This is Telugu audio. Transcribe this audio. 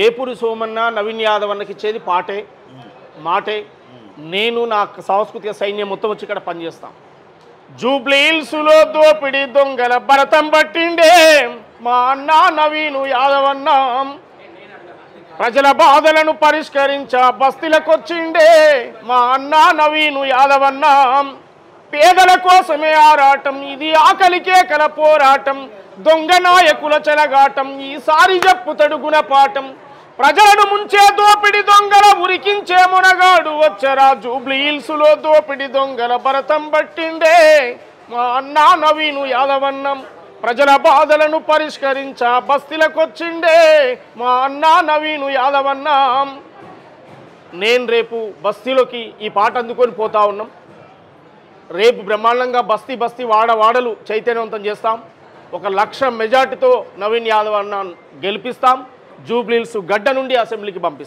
ఏపురి సోమన్న నవీన్ యాదవ్ అన్నకి ఇచ్చేది పాటే మాటే. నేను నా సాంస్కృతిక సైన్యం మొత్తం వచ్చి ఇక్కడ పనిచేస్తాం. జూబ్లీ హిల్స్లో దోపిడి దొంగల భరతం పట్టిండే మా అన్న నవీను యాదవ్ అన్న. ప్రజల బాధలను పరిష్కరించ బస్తీలకొచ్చిండే మా అన్న నవీను యాదవ్ అన్న. పేదల కోసమే ఆరాటం, ఇది ఆకలి కేకల పోరాటం, దొంగ నాయకుల చెలగాటం, ఈసారి చెప్పుతడు గుణపాఠం. ప్రజలను ముంచే దోపిడి దొంగల ఉరికించే మునగాడు వచ్చరా. జూబ్లీ హిల్స్లో దోపిడి దొంగల భరతం పట్టిండే మా అన్న నవీను యాదవ్ అన్న. ప్రజల బాధలను పరిష్కరించ బస్తీలకొచ్చిండే మా అన్న నవీను యాదవ్ అన్న. నేను రేపు బస్తీలోకి ఈ పాట అందుకొని పోతా ఉన్నాం. రేపు బ్రహ్మాండంగా బస్తీ వాడవాడలు చైతన్యవంతం చేస్తాం. 1,00,000 మెజార్టీతో నవీన్ యాదవ్ అన్న గెలిపిస్తాం. జూబ్లీ హిల్స్ గడ్డ నుండి అసెంబ్లీకి పంపిస్తాం.